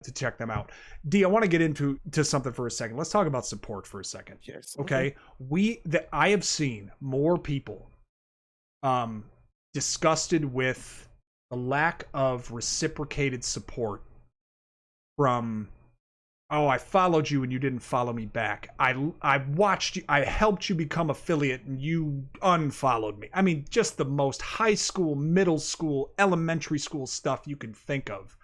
to check them out. D, I want to get into something for a second. Let's talk about support for a second. Yes. Okay. I have seen more people disgusted with the lack of reciprocated support from, oh, I followed you and you didn't follow me back. I watched you, I helped you become affiliate and you unfollowed me. I mean, just the most high school, middle school, elementary school stuff you can think of.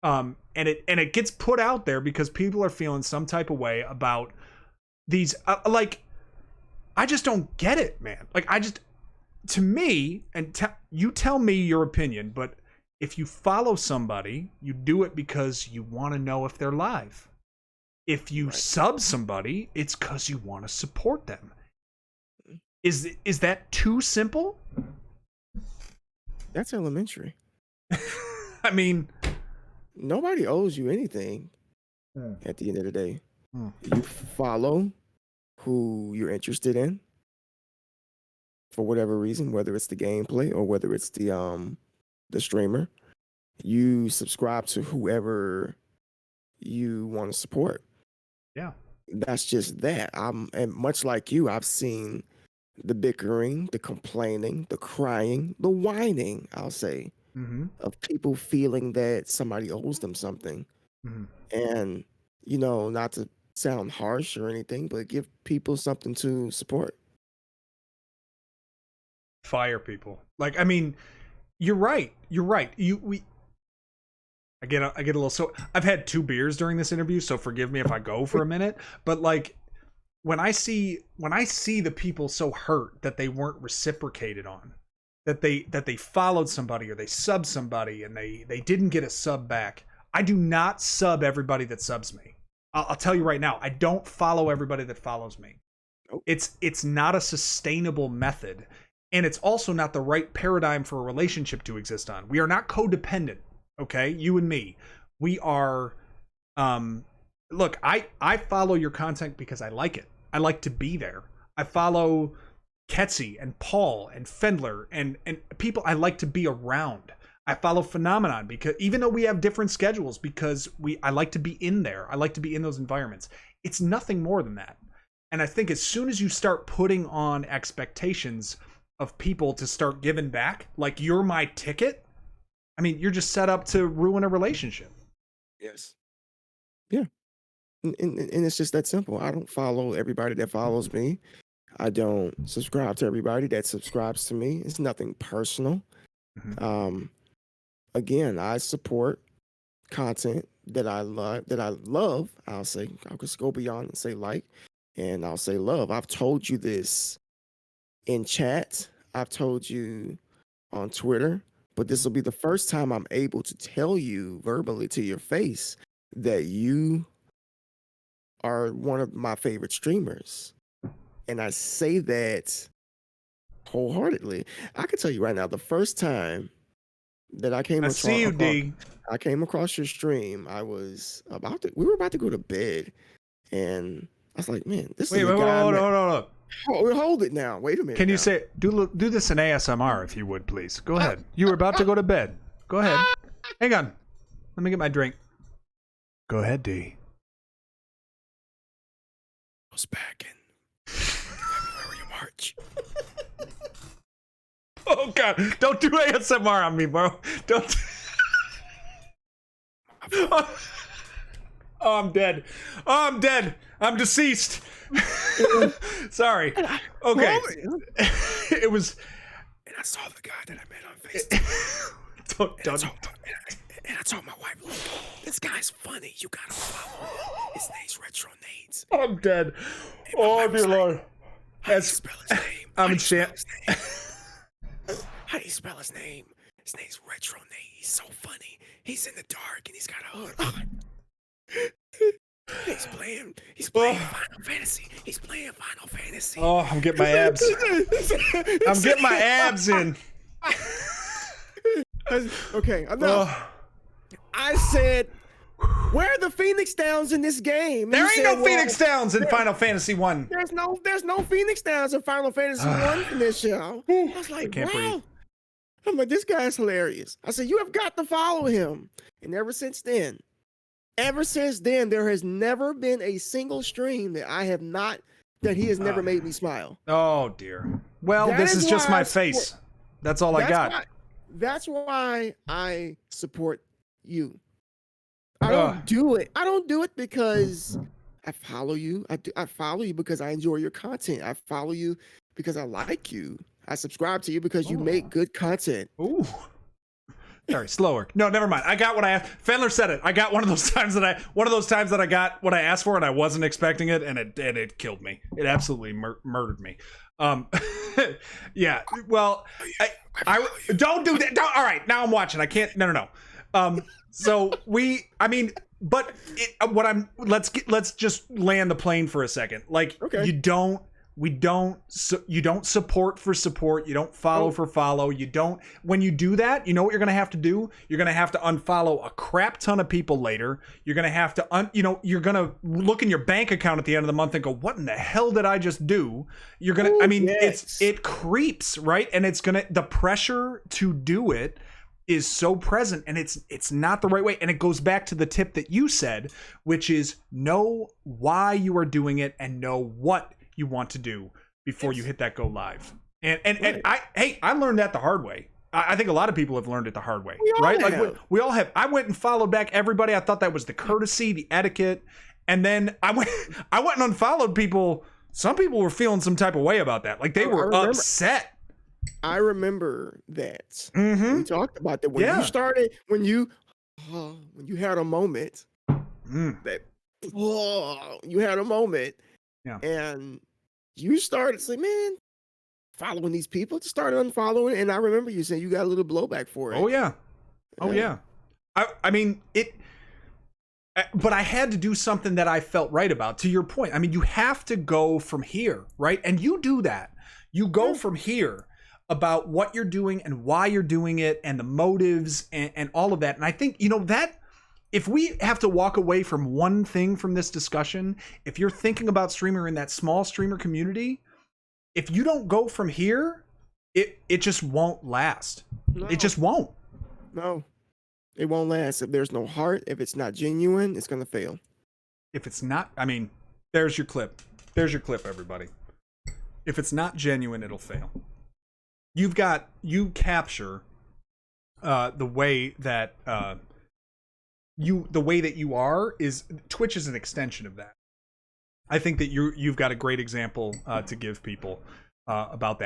And it gets put out there because people are feeling some type of way about these, I just don't get it, man. To me, and you tell me your opinion, but if you follow somebody, you do it because you want to know if they're live. If you sub somebody, it's because you want to support them. Is that too simple? That's elementary. I mean, nobody owes you anything at the end of the day. You follow who you're interested in for whatever reason, whether it's the gameplay or whether it's the streamer. You subscribe to whoever you want to support. Yeah. That's just that. And much like you, I've seen the bickering, the complaining, the crying, the whining, I'll say, of people feeling that somebody owes them something. And, not to sound harsh or anything, but give people something to support. Fire people. I mean, you're right. I get a little, so I've had 2 beers during this interview, so forgive me if I go for a minute, but when I see the people so hurt that they weren't reciprocated on, that they followed somebody or they subbed somebody and they didn't get a sub back. I do not sub everybody that subs me. I'll tell you right now, I don't follow everybody that follows me. Nope. It's not a sustainable method, and it's also not the right paradigm for a relationship to exist on. We are not codependent. Okay, you and me, we are, look, I follow your content because I like it. I like to be there. I follow Ketsy and Paul and Fendler and people I like to be around. I follow Phenomenon because even though we have different schedules, because I like to be in there. I like to be in those environments. It's nothing more than that. And I think as soon as you start putting on expectations of people to start giving back, like you're my ticket, I mean, you're just set up to ruin a relationship. Yes. Yeah. And it's just that simple. I don't follow everybody that follows me. I don't subscribe to everybody that subscribes to me. It's nothing personal. Again, I support content that I love. I'll just go beyond and say and I'll say love. I've told you this in chat. I've told you on Twitter. But this will be the first time I'm able to tell you verbally to your face that you are one of my favorite streamers. And I say that wholeheartedly. I can tell you right now, the first time that I came across your stream, we were about to go to bed. And I was like, man, this is a guy. Hold. Hold it now. Wait a minute. Can you say do this in ASMR if you would, please? Go ahead. You were about to go to bed. Go ahead. Hang on. Let me get my drink. Go ahead, D. I was back in February or March. Oh God! Don't do ASMR on me, bro. Don't. Oh, I'm dead. Oh, I'm dead. I'm deceased. Sorry. Okay. It was. And I saw the guy that I met on Facebook. And I told my wife, look, this guy's funny. You gotta follow him. His name's Retro Nades. I'm dead. Oh dear Lord. How do you spell his name? I'm in shit. How do you spell his name? His name's Retro Nades. He's so funny. He's in the dark and he's got a hood on. He's playing Final Fantasy. He's playing Final Fantasy. Oh, I'm getting my abs. I'm getting my abs in. Okay, enough. I said, where are the Phoenix Downs in this game? There ain't no Phoenix Downs in Final Fantasy 1. There's no Phoenix Downs in Final Fantasy 1 in this show. I was like, wow. I'm like, this guy's hilarious. I said, you have got to follow him. And ever since then, Ever since then, there has never been a single stream that he has never made me smile. Oh dear. Well, That this is just why my face. That's all I got. That's why I support you. I don't do it. I don't do it because I follow you. I follow you because I enjoy your content. I follow you because I like you. I subscribe to you because you make good content. Ooh. Sorry, slower. No, never mind. I got what I asked. Fendler said it. I got one of those times that I got what I asked for and I wasn't expecting it, and it killed me. It absolutely murdered me. Yeah. Well, I don't do that. All right, now I'm watching. I can't. No. Let's just land the plane for a second. Like, okay. you don't support for support. You don't follow for follow. You don't. When you do that, you know what you're going to have to do? You're going to have to unfollow a crap ton of people later. You're going to have to you're going to look in your bank account at the end of the month and go, what in the hell did I just do? You're going to, it creeps, right? And the pressure to do it is so present, and it's not the right way. And it goes back to the tip that you said, which is know why you are doing it and know what you want to do before you hit that go live. And I learned that the hard way. I think a lot of people have learned it the hard way, right? Like we all have. I went and followed back everybody. I thought that was the courtesy, the etiquette. And then I went and unfollowed people. Some people were feeling some type of way about that. Like they were upset. I remember that. Mm-hmm. We talked about that when you started, when you had a moment that you had a moment. Yeah. And you started saying, man, following these people, just started unfollowing. And I remember you saying you got a little blowback for it. Oh, yeah. Oh, yeah. I mean, but I had to do something that I felt right about. To your point, I mean, you have to go from here, right? And you do that. You go from here about what you're doing and why you're doing it and the motives and all of that. And I think, that if we have to walk away from one thing from this discussion, if you're thinking about streamer in that small streamer community, if you don't go from here, it just won't last. No. It just won't. No, it won't last. If there's no heart, if it's not genuine, it's going to fail. If it's not, I mean, there's your clip. There's your clip, everybody. If it's not genuine, it'll fail. You capture the way that you are. Is Twitch is an extension of that. I think that you've got a great example to give people about that.